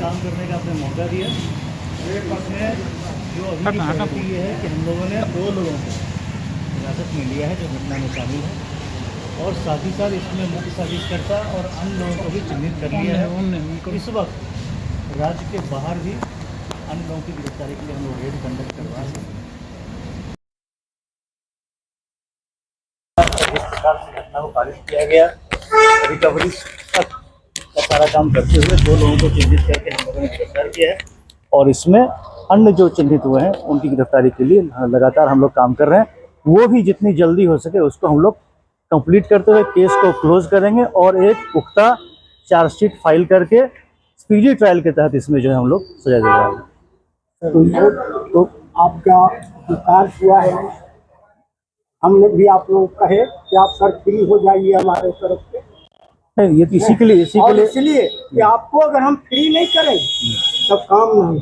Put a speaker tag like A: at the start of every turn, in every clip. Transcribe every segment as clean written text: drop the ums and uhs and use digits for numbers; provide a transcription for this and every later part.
A: काम करने का आपने मौका दिया। इसमें जो अभी की प्रगति ये है कि हम लोगों ने 2 लोगों को हिरासत में लिया है जो घटना में शामिल है, और साथ ही साथ इसमें मुख्य साजिशकर्ता और अन्य लोगों को भी चिन्हित कर लिया है। इस वक्त राज्य के बाहर भी अन्य लोगों की गिरफ्तारी के लिए हम लोग रेड कंडक्ट करवा रहे हैं। इस प्रकार से घटना को खारिज किया गया। रिकवरी का सारा काम करते हुए 2 लोगों को चिन्हित करके हम लोगों ने गिरफ्तार किया है, और इसमें अन्य जो चिन्हित हुए हैं उनकी गिरफ्तारी के लिए लगातार हम लोग काम कर रहे हैं। वो भी जितनी जल्दी हो सके उसको हम लोग कंप्लीट करते हुए केस को क्लोज करेंगे, और एक पुख्ता चार्जशीट फाइल करके स्पीडी ट्रायल के तहत इसमें जो है हम लोग सजा दिलवाएंगे।
B: तो आपका विकास हुआ है, हमने भी आप लोग कहे कि आप सर फ्री हो जाइए हमारे तरफ से।
A: ये तो इसी के लिए
B: इसलिए कि आपको अगर हम फ्री नहीं करें तब काम नहीं।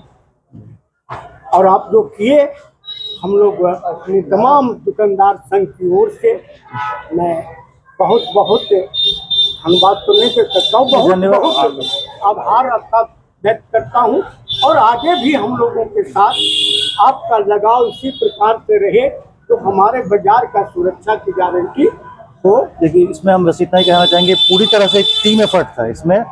B: और आप जो किए, हम लोग अपने तमाम दुकानदार संघ की ओर से मैं बहुत बहुत धन्यवाद तो नहीं कर सकता हूँ, बहुत आभार आपका व्यक्त करता हूँ। और आगे भी हम लोगों के साथ आपका लगाव इसी प्रकार से रहे तो हमारे बाजार का सुरक्षा की गारंटी हो।
A: देखिए, इसमें हम बस इतना ही कहना चाहेंगे, पूरी तरह से एक टीम एफर्ट था। इसमें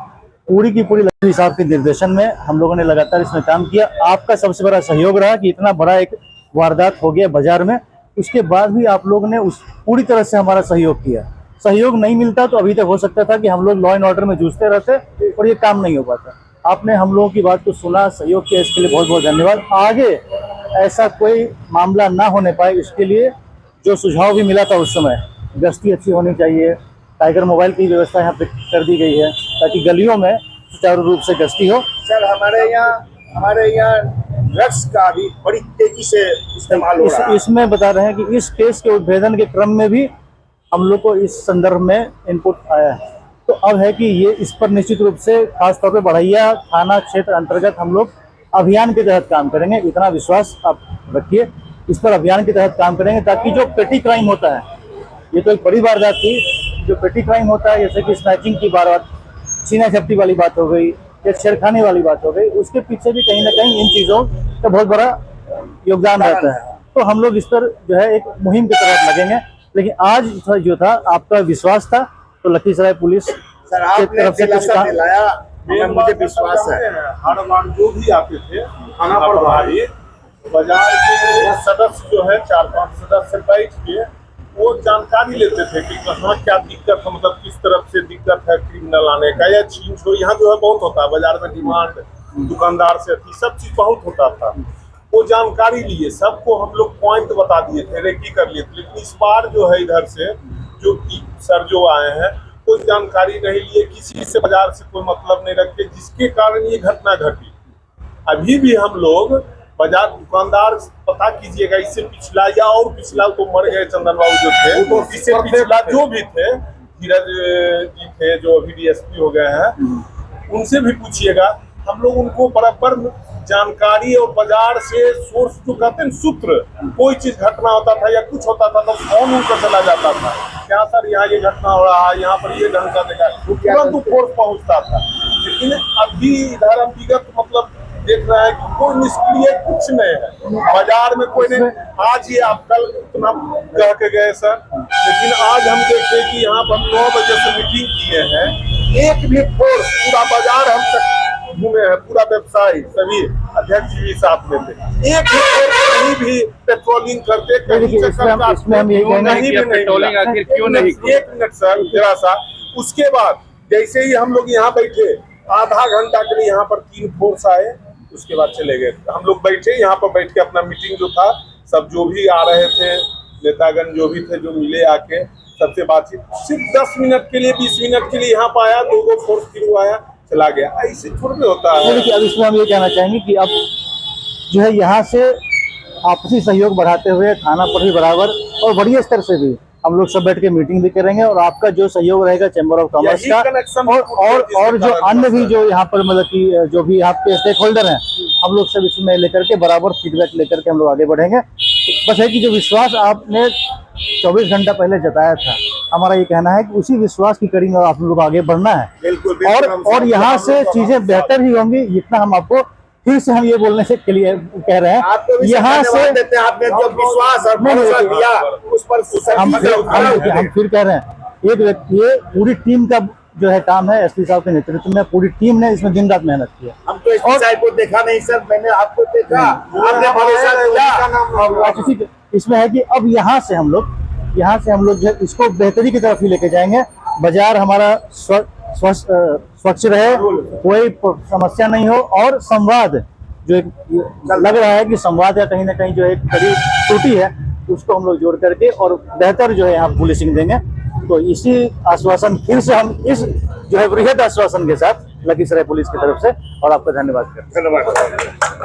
A: पूरी की पूरी लखनऊ साहब के निर्देशन में हम लोगों ने लगातार इसमें काम किया। आपका सबसे बड़ा सहयोग रहा कि इतना बड़ा एक वारदात हो गया बाजार में, उसके बाद भी आप लोग ने उस पूरी तरह से हमारा सहयोग किया। सहयोग नहीं मिलता तो अभी तक हो सकता था कि हम लोग लॉ एंड ऑर्डर में जूझते रहते और ये काम नहीं हो पाता। आपने हम लोगों की बात को सुना, सहयोग किया, इसके लिए बहुत बहुत धन्यवाद। आगे ऐसा कोई मामला ना होने पाए, इसके लिए जो सुझाव भी मिला था उस समय, गश्ती अच्छी होनी चाहिए, टाइगर मोबाइल की व्यवस्था यहाँ पे कर दी गई है ताकि गलियों में सुचारू रूप से गश्ती हो।
C: सर, हमारे यहाँ ड्रग्स का भी बड़ी तेजी से इस्तेमाल हो रहा है।
A: इसमें बता रहे हैं कि इस केस के उद्भेदन के क्रम में भी हम लोग को इस संदर्भ में इनपुट आया है। तो अब है कि ये इस पर निश्चित रूप से खासतौर पे बढ़ैया थाना क्षेत्र अंतर्गत हम लोग अभियान के तहत काम करेंगे। इतना विश्वास आप रखिए, इस पर अभियान के तहत काम करेंगे ताकि जो पेटी क्राइम होता है, ये तो एक बड़ी वारदात थी, जो पेटी क्राइम होता है जैसे कि स्नैचिंग की बात, सीना झपटी वाली बात हो गई या छेड़खानी वाली बात हो गई, उसके पीछे भी कहीं ना कहीं इन चीज़ों का बहुत बड़ा योगदान रहता है। तो हम लोग इस पर जो है एक मुहिम के तहत लगेंगे। लेकिन आज जो था आपका विश्वास था, तो लखीसराय पुलिस
C: की तरफ से कुछ दिलाया, मुझे विश्वास है।
D: हर बार जो भी आते थे थाना प्रभारी, बाजार के सदस्य जो है 4-5 सदस्य बैठ के वो जानकारी लेते थे कि कहाँ क्या दिक्कत है, मतलब किस तरफ से दिक्कत है क्रिमिनल आने का या छीन छोड़। यहाँ जो है बहुत होता है बाजार में, डिमांड दुकानदार से थी, सब चीज बहुत होता था। वो जानकारी लिए, सबको हम लोग पॉइंट बता दिए थे, रेकी कर लिए थे। लेकिन इस बार जो है इधर से जो सर जो आए हैं कोई जानकारी नहीं लिए, किसी से बाजार से कोई मतलब नहीं रखते, जिसके कारण ये घटना घटी। अभी भी हम लोग बाजार दुकानदार पता कीजिएगा, इससे पिछला या और पिछला तो मर गए चंदन बाबू जो थे, तो इससे पिछला जो भी थे, धीरज जी थे जो अभी डीएसपी हो गए हैं, उनसे भी पूछिएगा। हम लोग उनको बराबर जानकारी और बाजार से सोर्स जो कहते हैं सूत्र, कोई चीज घटना होता था या कुछ होता था तो फोन उनका चला जाता था, क्या सर यहाँ ये घटना हो रहा है, यहाँ पर ये ढंग का देखा, तुरंत फोर्स पहुंचता था। लेकिन अभी इधर हम विगत मतलब देख रहे हैं कि कोई निष्क्रिय कुछ नहीं है बाजार में, कोई नहीं। आज ये आप कल इतना कह के गए सर, लेकिन आज हम देखे कि यहाँ पर 9 बजे से मीटिंग किए हैं, एक भी फोर्स, पूरा बाजार हम तक घूमे हैं, पूरा व्यवसायी सभी अध्यक्ष भी साथ में थे, एक भी फोर्स कहीं भी पेट्रोलिंग करते एक मिनट सर जरा सा। उसके बाद जैसे ही हम लोग यहाँ बैठे, आधा घंटा के लिए यहाँ पर 3 फोर्स आए, उसके बाद चले गए। हम लोग बैठे यहाँ पर, बैठ के अपना मीटिंग जो था, सब जो भी आ रहे थे नेतागण जो भी थे, जो मिले आके सबसे बातचीत, सिर्फ 10 मिनट के लिए 20 मिनट के लिए यहाँ पर आया, 2 फोर्स फिर आया, चला गया। ऐसे थोड़ी होता है।
A: देखिए, अब इसमें हम ये कहना चाहेंगे कि अब जो है यहाँ से आपसी सहयोग बढ़ाते हुए थाना पर भी बराबर और बड़ी स्तर से भी हम लोग सब बैठ के मीटिंग भी करेंगे, और आपका जो सहयोग रहेगा चैम्बर ऑफ कॉमर्स का और जो अन्य भी जो यहाँ पर मतलब कि जो भी यहाँ पे स्टेक होल्डर हैं, हम लोग सब इसमें लेकर के बराबर फीडबैक लेकर के हम लोग आगे बढ़ेंगे। बस है कि जो विश्वास आपने 24 घंटा पहले जताया था। हमारा ये कहना है कि उसी विश्वास की कड़ी में आप लोग आगे बढ़ना है
C: बिल्कुल बिल्कुल हम
A: और यहाँ से चीजें बेहतर ही होंगी। इतना हम आपको फिर से हम ये बोलने से के लिए कह रहे हैं,
C: आपको भी
A: यहाँ से
C: धन्यवाद देते हैं, आपने जो विश्वास और भरोसा दिया उस पर
A: हम
C: सभी
A: फिर कह रहे हैं, एक व्यक्ति, ये पूरी टीम का जो है काम है, एसपी साहब के नेतृत्व में पूरी टीम ने इसमें दिन रात मेहनत की है।
C: हम तो एसपी साहब को देखा नहीं सर, मैंने आपको देखा, आपने भरोसा दिया।
A: और इसमें है कि अब यहाँ से हम लोग जो है इसको बेहतरी की तरफ ही लेके जाएंगे। बाजार हमारा स्वच्छ रहे, कोई समस्या नहीं हो और संवाद जो एक लग रहा है कि संवाद का कहीं ना कहीं जो एक कड़ी त्रुटि है उसको हम लोग जोड़ करके और बेहतर जो है यहाँ पुलिसिंग देंगे। तो इसी आश्वासन फिर से हम इस जो है बृहद आश्वासन के साथ लखीसराय पुलिस की तरफ से और आपका धन्यवाद करते हैं।
C: धन्यवाद।